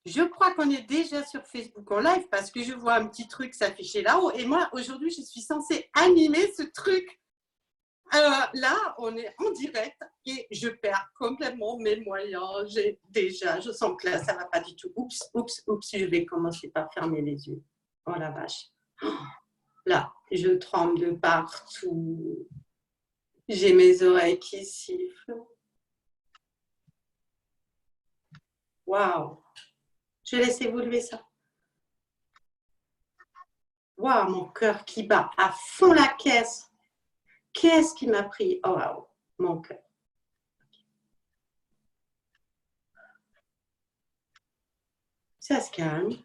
Je crois qu'on est déjà sur Facebook en live parce que je vois un petit truc s'afficher là-haut. Et moi, aujourd'hui, je suis censée animer ce truc. Là, on est en direct et je perds complètement mes moyens. Je sens que là, ça ne va pas du tout. Oups, oups, oups, je vais commencer par fermer les yeux. Oh la vache. Là, je tremble de partout. J'ai mes oreilles qui sifflent. Waouh. Je laisse évoluer ça. Waouh, mon cœur qui bat à fond la caisse. Qu'est-ce qui m'a pris? Oh waouh, mon cœur. Ça se calme.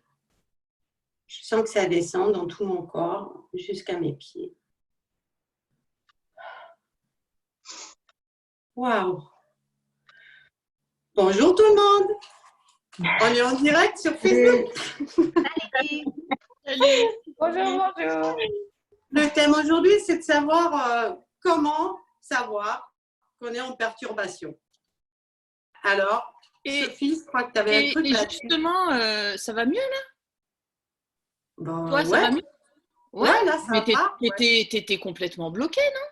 Je sens que ça descend dans tout mon corps jusqu'à mes pieds. Waouh. Bonjour tout le monde. On est en direct sur Facebook. Salut. Bonjour, bonjour. Le thème aujourd'hui, c'est de savoir comment savoir qu'on est en perturbation. Alors, Sophie, je crois que tu avais un truc là-dessus. Justement, ça va mieux là? Bon, toi, ça va mieux? Ouais, là, ça va. Mais t'étais complètement bloquée, non?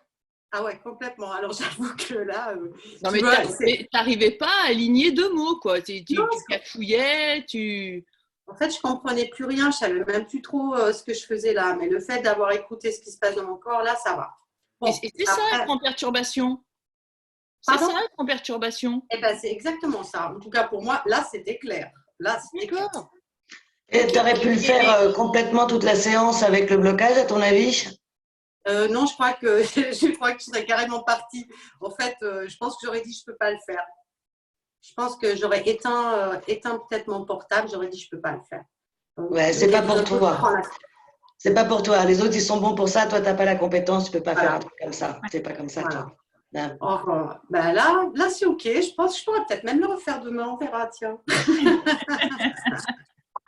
Ah ouais, complètement. Alors, j'avoue que là… non, mais t'arrivais pas à aligner deux mots, quoi. Tu cafouillais, En fait, je comprenais plus rien. Je savais même plus trop ce que je faisais là. Mais le fait d'avoir écouté ce qui se passe dans mon corps, là, ça va. Bon, et c'est ça, être en perturbation. C'est ça, être en perturbation. Eh bien, c'est exactement ça. En tout cas, pour moi, là, c'était clair. Là, c'était clair. Et tu aurais pu le faire complètement toute la séance avec le blocage, à ton avis? Non, je crois que je serais carrément partie. En fait, je pense que j'aurais dit je ne peux pas le faire. Je pense que j'aurais éteint peut-être mon portable. J'aurais dit je ne peux pas le faire. Ouais, c'est pas pour toi. C'est pas pour toi. Les autres, ils sont bons pour ça. Toi, tu n'as pas la compétence. Tu ne peux pas faire un truc comme ça. C'est pas comme ça, toi. Ben là c'est OK. Je pense que je pourrais peut-être même le refaire demain. On verra, tiens.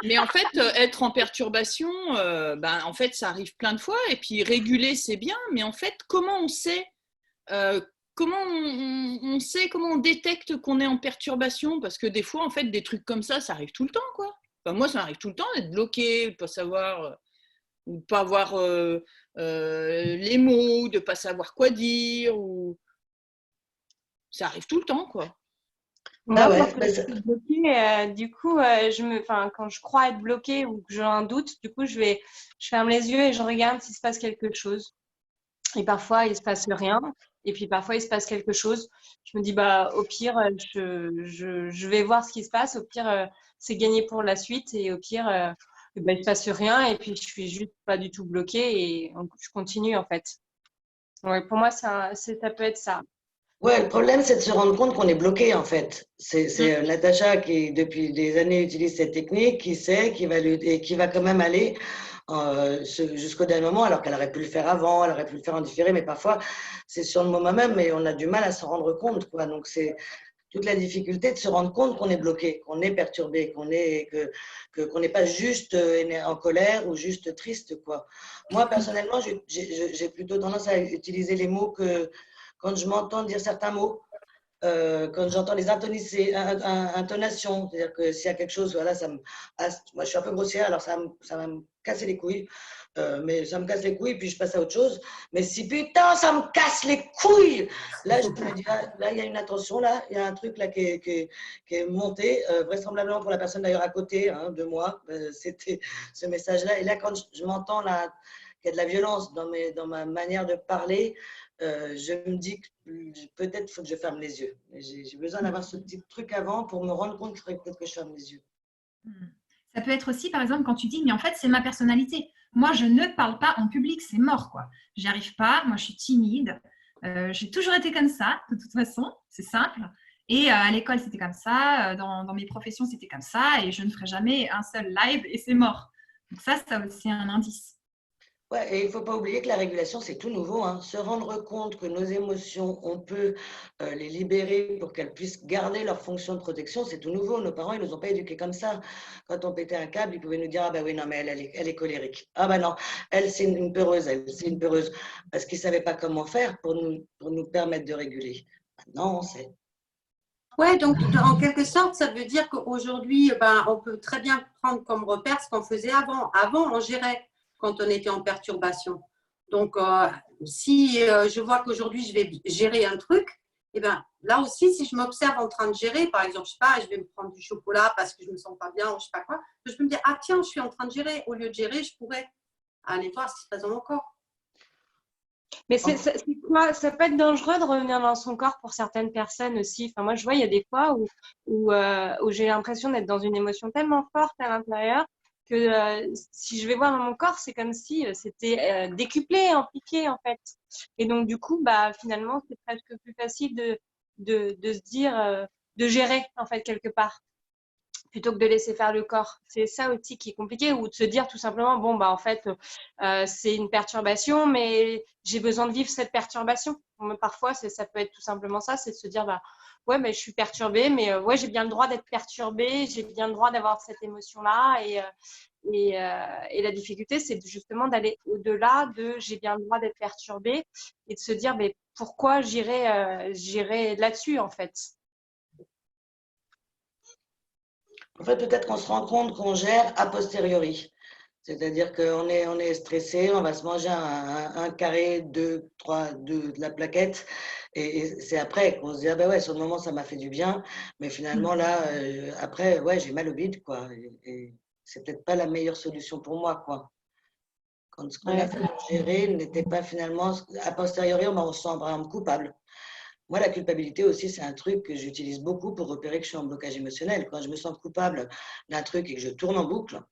Mais en fait, être en perturbation, en fait, ça arrive plein de fois. Et puis, réguler, c'est bien. Mais en fait, comment on sait comment on détecte qu'on est en perturbation? Parce que des fois, en fait, des trucs comme ça arrive tout le temps, quoi. Enfin, moi, ça arrive tout le temps d'être bloqué, de ne pas savoir, ou de ne pas avoir les mots, de ne pas savoir quoi dire. Ça arrive tout le temps, quoi. Moi, quand je suis bloquée, du coup, quand je crois être bloquée ou que j'ai un doute, du coup, je ferme les yeux et je regarde s'il se passe quelque chose. Et parfois, il se passe rien. Et puis parfois, il se passe quelque chose. Je me dis, au pire, je vais voir ce qui se passe. Au pire, c'est gagné pour la suite. Et au pire, il ne se passe rien. Et puis, je suis juste pas du tout bloquée et je continue, en fait. Ouais, pour moi, ça peut être ça. Ouais, le problème, c'est de se rendre compte qu'on est bloqué, en fait. C'est Natacha qui, depuis des années, utilise cette technique, qui sait, qui va quand même aller jusqu'au dernier moment, alors qu'elle aurait pu le faire avant, elle aurait pu le faire en différé, mais parfois, c'est sur le moment même, mais on a du mal à s'en rendre compte, quoi. Donc, c'est toute la difficulté de se rendre compte qu'on est bloqué, qu'on est perturbé, qu'on n'est pas juste en colère ou juste triste, quoi. Moi, personnellement, j'ai plutôt tendance à utiliser les mots que quand je m'entends dire certains mots, quand j'entends les intonations, c'est-à-dire que s'il y a quelque chose, voilà, moi je suis un peu grossière, alors ça va me casser les couilles, mais ça me casse les couilles, puis je passe à autre chose. Mais si putain, ça me casse les couilles, là je me dis, là il y a une attention, là, il y a un truc là qui est monté, vraisemblablement pour la personne d'ailleurs à côté de moi, c'était ce message-là. Et là, quand je m'entends là, qu'il y a de la violence dans ma manière de parler, je me dis que peut-être il faut que je ferme les yeux. J'ai besoin d'avoir ce petit truc avant pour me rendre compte qu'il faudrait peut-être que je ferme les yeux. Ça peut être aussi, par exemple, quand tu dis, mais en fait, c'est ma personnalité. Moi, je ne parle pas en public, c'est mort, quoi. J'y arrive pas, moi, je suis timide. J'ai toujours été comme ça, de toute façon, c'est simple. Et à l'école, c'était comme ça. Dans mes professions, c'était comme ça. Et je ne ferai jamais un seul live et c'est mort. Donc ça c'est un indice. Ouais, et il ne faut pas oublier que la régulation, c'est tout nouveau. Se rendre compte que nos émotions, on peut les libérer pour qu'elles puissent garder leur fonction de protection, c'est tout nouveau. Nos parents, ils ne nous ont pas éduqués comme ça. Quand on pétait un câble, ils pouvaient nous dire « Ah ben oui, non, mais elle est colérique. Ah ben non, elle, c'est une peureuse, c'est une peureuse. » Parce qu'ils ne savaient pas comment faire pour nous permettre de réguler. Maintenant, on sait. Ouais, donc en quelque sorte, ça veut dire qu'aujourd'hui, on peut très bien prendre comme repère ce qu'on faisait avant. Avant, on gérait quand on était en perturbation. Donc, si je vois qu'aujourd'hui, je vais gérer un truc, et ben là aussi, si je m'observe en train de gérer, par exemple, je sais pas, je vais me prendre du chocolat parce que je me sens pas bien ou je sais pas quoi, je peux me dire, ah tiens, je suis en train de gérer. Au lieu de gérer, je pourrais aller voir ce qui se passe dans mon corps. Mais ça peut être dangereux de revenir dans son corps pour certaines personnes aussi. Enfin, moi, je vois, il y a des fois où j'ai l'impression d'être dans une émotion tellement forte à l'intérieur que si je vais voir dans mon corps, c'est comme si c'était décuplé, amplifié en fait. Et donc, du coup, finalement, c'est presque plus facile de se dire, de gérer en fait quelque part, plutôt que de laisser faire le corps. C'est ça aussi qui est compliqué, ou de se dire tout simplement, bon, en fait, c'est une perturbation, mais j'ai besoin de vivre cette perturbation. Parfois, ça peut être tout simplement ça, c'est de se dire, ouais, mais je suis perturbée, mais ouais, j'ai bien le droit d'être perturbée, j'ai bien le droit d'avoir cette émotion-là. Et la difficulté, c'est justement d'aller au-delà de j'ai bien le droit d'être perturbée et de se dire, mais pourquoi j'irai là-dessus, en fait. En fait, peut-être qu'on se rend compte qu'on gère a posteriori. C'est-à-dire qu'on est stressé, on va se manger un carré, deux, trois, de la plaquette. Et c'est après qu'on se dit, ah ben ouais, sur le moment, ça m'a fait du bien. Mais finalement, là, après, ouais, j'ai mal au bide, quoi. Et c'est peut-être pas la meilleure solution pour moi, quoi. Quand ce qu'on a fait pour gérer n'était pas finalement, a posteriori, on se sent vraiment coupable. Moi, la culpabilité aussi, c'est un truc que j'utilise beaucoup pour repérer que je suis en blocage émotionnel. Quand je me sens coupable d'un truc et que je tourne en boucle,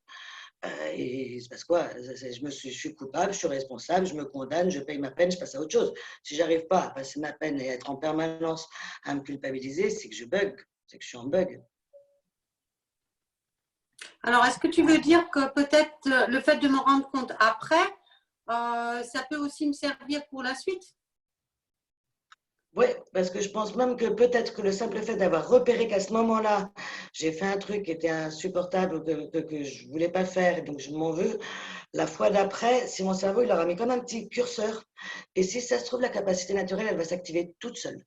et il se passe quoi? Je suis coupable, je suis responsable, je me condamne, je paye ma peine, je passe à autre chose. Si j'arrive pas à passer ma peine et être en permanence à me culpabiliser, c'est que je bug, c'est que je suis en bug. Alors, est-ce que tu veux dire que peut-être le fait de me rendre compte après, ça peut aussi me servir pour la suite? Oui, parce que je pense même que peut-être que le simple fait d'avoir repéré qu'à ce moment-là, j'ai fait un truc qui était insupportable, que je ne voulais pas faire, donc je m'en veux, la fois d'après, si mon cerveau il aura mis comme un petit curseur, et si ça se trouve, la capacité naturelle, elle va s'activer toute seule.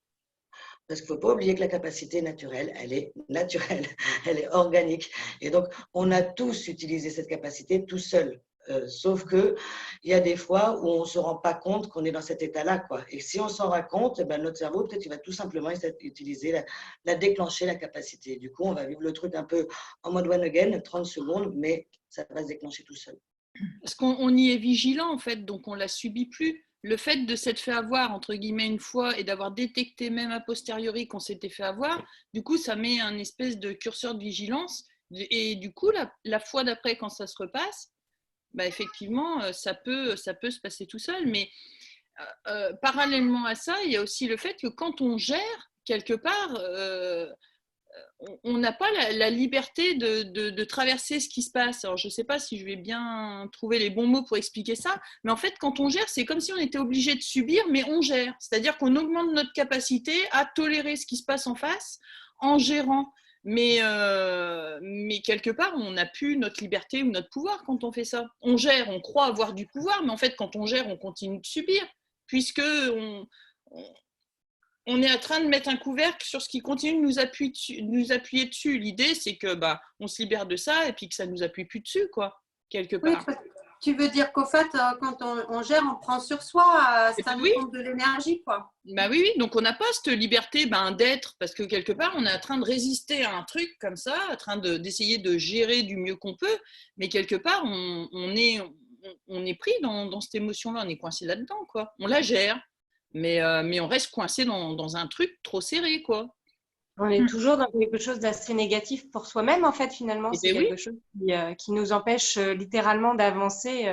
Parce qu'il ne faut pas oublier que la capacité naturelle, elle est naturelle, elle est organique. Et donc, on a tous utilisé cette capacité tout seul. Sauf qu'il y a des fois où on ne se rend pas compte qu'on est dans cet état-là, quoi. Et si on s'en rend compte, eh ben, notre cerveau, peut-être, il va tout simplement utiliser, déclencher la capacité. Du coup, on va vivre le truc un peu en mode one again, 30 secondes, mais ça va se déclencher tout seul. Parce qu'on y est vigilant, en fait, donc on ne la subit plus. Le fait de s'être fait avoir, entre guillemets, une fois et d'avoir détecté même a posteriori qu'on s'était fait avoir, du coup, ça met un espèce de curseur de vigilance. Et du coup, la fois d'après, quand ça se repasse, effectivement, ça peut se passer tout seul. Mais parallèlement à ça, il y a aussi le fait que quand on gère, quelque part, on n'a pas la liberté de traverser ce qui se passe. Alors, je ne sais pas si je vais bien trouver les bons mots pour expliquer ça, mais en fait, quand on gère, c'est comme si on était obligé de subir, mais on gère. C'est-à-dire qu'on augmente notre capacité à tolérer ce qui se passe en face en gérant. Mais quelque part, on n'a plus notre liberté ou notre pouvoir quand on fait ça. On gère, on croit avoir du pouvoir, mais en fait, quand on gère, on continue de subir, puisque on est en train de mettre un couvercle sur ce qui continue de nous appuyer dessus. L'idée, c'est que on se libère de ça et puis que ça ne nous appuie plus dessus, quoi, quelque part. Oui, tu veux dire qu'au fait, quand on gère, on prend sur soi, ça nous pompe de l'énergie, quoi. Oui, donc on n'a pas cette liberté d'être, parce que quelque part, on est en train de résister à un truc comme ça, en train d'essayer de gérer du mieux qu'on peut, mais quelque part, on est pris dans cette émotion-là, on est coincé là-dedans, quoi. On la gère. Mais on reste coincé dans un truc trop serré, quoi. On est toujours dans quelque chose d'assez négatif pour soi-même, en fait, finalement. C'est quelque chose qui nous empêche littéralement d'avancer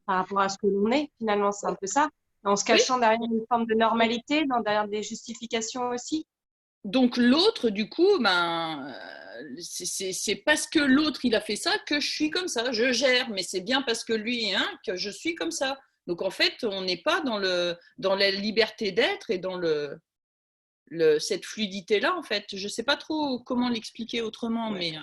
par rapport à ce que l'on est, finalement. C'est un peu ça. En se cachant derrière une forme de normalité, derrière des justifications aussi. Donc l'autre, du coup, c'est parce que l'autre, il a fait ça que je suis comme ça. Je gère, mais c'est bien parce que lui, que je suis comme ça. Donc, en fait, on n'est pas dans la liberté d'être et dans cette fluidité-là, en fait. Je ne sais pas trop comment l'expliquer autrement, mais…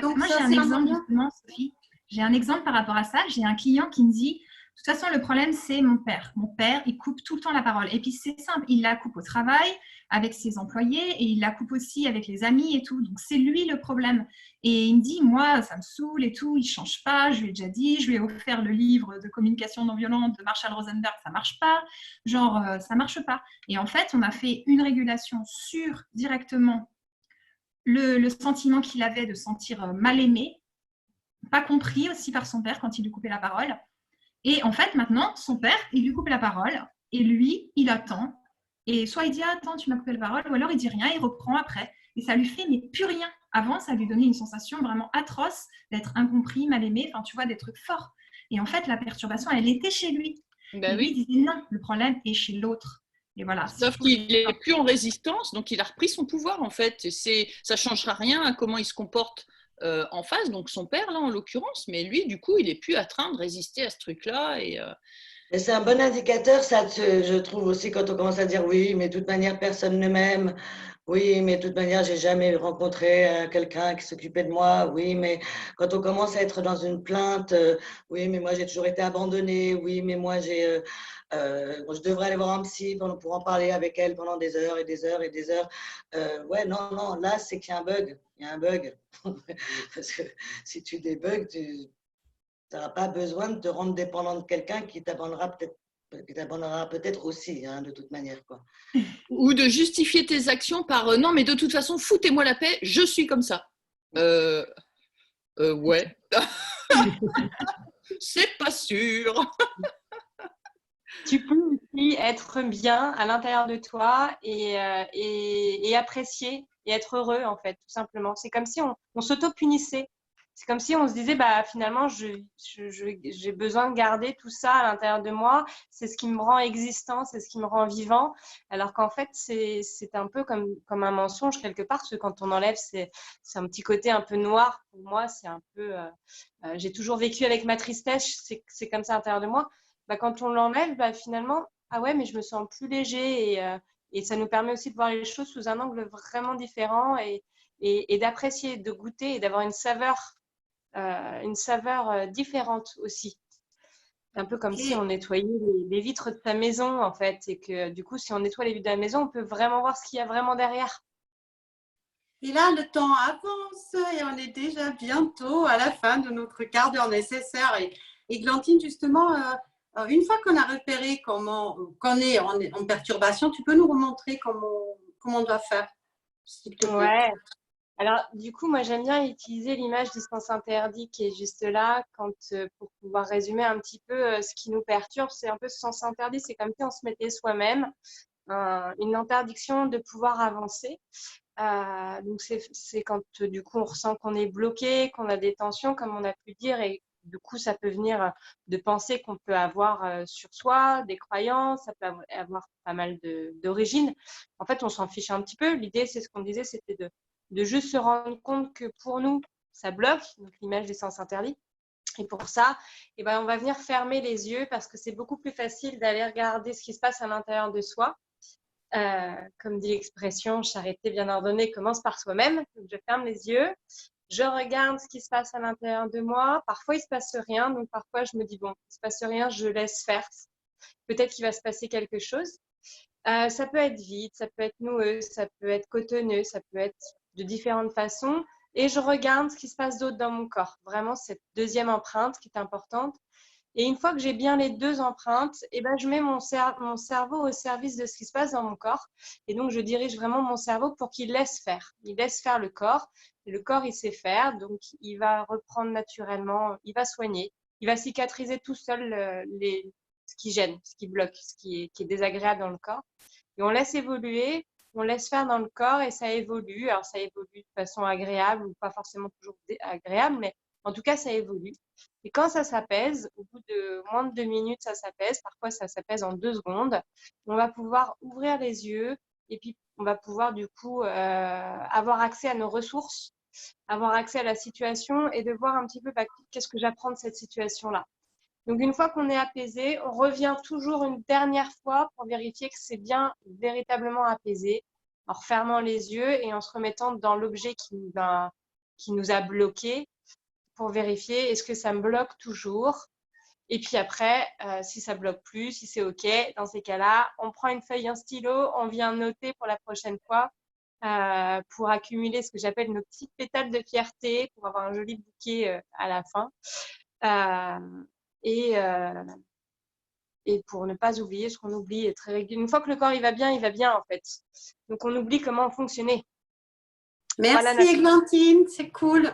Donc, moi, j'ai un exemple, justement, Sophie. J'ai un exemple par rapport à ça. J'ai un client qui me dit, toute façon, le problème, c'est mon père. Mon père, il coupe tout le temps la parole. Et puis, c'est simple, il la coupe au travail, avec ses employés, et il la coupe aussi avec les amis et tout. Donc, c'est lui le problème. Et il me dit, moi, ça me saoule et tout, il ne change pas. Je lui ai déjà dit, je lui ai offert le livre de communication non violente de Marshall Rosenberg, ça ne marche pas. Genre, ça ne marche pas. Et en fait, on a fait une régulation sur directement le sentiment qu'il avait de sentir mal aimé, pas compris aussi par son père quand il lui coupait la parole. Et en fait, maintenant, son père, il lui coupe la parole et lui, il attend. Et soit il dit ah, attends, tu m'as coupé la parole, ou alors il dit rien, il reprend après. Et ça lui fait mais plus rien. Avant, ça lui donnait une sensation vraiment atroce d'être incompris, mal aimé, enfin tu vois, des trucs forts. Et en fait, la perturbation, elle était chez lui. Ben et lui, oui. il disait non, le problème est chez l'autre. Et voilà. Sauf qu'il n'est plus en résistance, donc il a repris son pouvoir en fait. Ça ne changera rien à comment il se comporte en face, donc son père là en l'occurrence, mais lui du coup il n'est plus en train de résister à ce truc-là. Et c'est un bon indicateur, ça, je trouve aussi, quand on commence à dire oui, mais de toute manière, personne ne m'aime. Oui, mais de toute manière, j'ai jamais rencontré quelqu'un qui s'occupait de moi. Oui, mais quand on commence à être dans une plainte, oui, mais moi, j'ai toujours été abandonnée. Oui, mais moi, je devrais aller voir un psy pour en parler avec elle pendant des heures et des heures et des heures. Ouais, non, non, là, c'est qu'il y a un bug. Il y a un bug. Parce que si tu débugs, tu n'auras pas besoin de te rendre dépendant de quelqu'un qui t'abandonnera peut-être aussi, hein, de toute manière, quoi. Ou de justifier tes actions par non, mais de toute façon, foutez-moi la paix, je suis comme ça. Ouais. C'est pas sûr. Tu peux aussi être bien à l'intérieur de toi et apprécier et être heureux, en fait, tout simplement. C'est comme si on s'auto-punissait. C'est comme si on se disait, bah, finalement, j'ai besoin de garder tout ça à l'intérieur de moi. C'est ce qui me rend existant, c'est ce qui me rend vivant. Alors qu'en fait, c'est un peu comme un mensonge quelque part, parce que quand on enlève, c'est un petit côté un peu noir. Pour moi, c'est un peu… j'ai toujours vécu avec ma tristesse, c'est comme ça à l'intérieur de moi. Bah, quand on l'enlève, bah, finalement, ah ouais, mais je me sens plus léger et ça nous permet aussi de voir les choses sous un angle vraiment différent et d'apprécier, de goûter et d'avoir une saveur différente aussi. Un peu comme si on nettoyait les vitres de sa maison, en fait, et que du coup, si on nettoie les vitres de la maison, on peut vraiment voir ce qu'il y a vraiment derrière. Et là, le temps avance et on est déjà bientôt à la fin de notre quart d'heure nécessaire. Et Glantine, justement, une fois qu'on a repéré qu'on est en perturbation, tu peux nous remontrer comment on doit faire, s'il te plaît. Ouais. Alors, du coup, moi, j'aime bien utiliser l'image du sens interdit qui est juste là, pour pouvoir résumer un petit peu ce qui nous perturbe. C'est un peu ce sens interdit, c'est comme si on se mettait soi-même une interdiction de pouvoir avancer. Donc, c'est quand, du coup, on ressent qu'on est bloqué, qu'on a des tensions, comme on a pu dire, et du coup, ça peut venir de pensées qu'on peut avoir sur soi, des croyances, ça peut avoir pas mal d'origines. En fait, on s'en fiche un petit peu. L'idée, c'est ce qu'on disait, c'était de juste se rendre compte que pour nous, ça bloque, donc l'image des sens interdits. Et pour ça, eh ben, on va venir fermer les yeux parce que c'est beaucoup plus facile d'aller regarder ce qui se passe à l'intérieur de soi. Comme dit l'expression, charité bien ordonnée commence par soi-même. Donc, je ferme les yeux, je regarde ce qui se passe à l'intérieur de moi. Parfois, il ne se passe rien, donc parfois, je me dis, bon, il ne se passe rien, je laisse faire. Peut-être qu'il va se passer quelque chose. Ça peut être vide, ça peut être noueux, ça peut être cotonneux, ça peut être de différentes façons. Et je regarde ce qui se passe d'autre dans mon corps. Vraiment, cette deuxième empreinte qui est importante. Et une fois que j'ai bien les deux empreintes, eh ben, je mets mon cerveau au service de ce qui se passe dans mon corps. Et donc, je dirige vraiment mon cerveau pour qu'il laisse faire. Il laisse faire le corps. Et le corps, il sait faire. Donc, il va reprendre naturellement, il va soigner. Il va cicatriser tout seul ce qui gêne, ce qui bloque, ce qui est désagréable dans le corps. Et on laisse évoluer, on laisse faire dans le corps et ça évolue. Alors, ça évolue de façon agréable ou pas forcément toujours agréable, mais en tout cas, ça évolue. Et quand ça s'apaise, au bout de moins de 2 minutes, ça s'apaise. Parfois, ça s'apaise en 2 secondes. On va pouvoir ouvrir les yeux et puis on va pouvoir du coup avoir accès à nos ressources, avoir accès à la situation et de voir un petit peu qu'est-ce que j'apprends de cette situation-là. Donc, une fois qu'on est apaisé, on revient toujours une dernière fois pour vérifier que c'est bien véritablement apaisé, en refermant les yeux et en se remettant dans l'objet qui nous a bloqués pour vérifier est-ce que ça me bloque toujours. Et puis après, si ça bloque plus, si c'est OK, dans ces cas-là, on prend une feuille, un stylo, on vient noter pour la prochaine fois pour accumuler ce que j'appelle nos petites pétales de fierté, pour avoir un joli bouquet à la fin. Et pour ne pas oublier ce qu'on oublie très régulièrement. Une fois que le corps il va bien en fait. Donc on oublie comment fonctionner. Merci Églantine, c'est cool.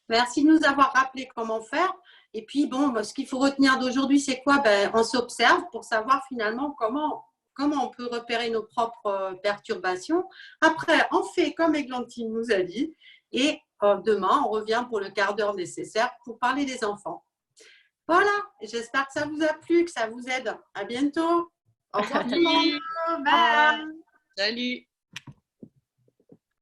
Merci de nous avoir rappelé comment faire. Et puis bon, ce qu'il faut retenir d'aujourd'hui, c'est quoi? On s'observe pour savoir finalement comment on peut repérer nos propres perturbations. Après, on fait comme Églantine nous a dit. Et demain, on revient pour le quart d'heure nécessaire pour parler des enfants. Voilà, j'espère que ça vous a plu, que ça vous aide. À bientôt. Au revoir tout le monde. Bye. Salut.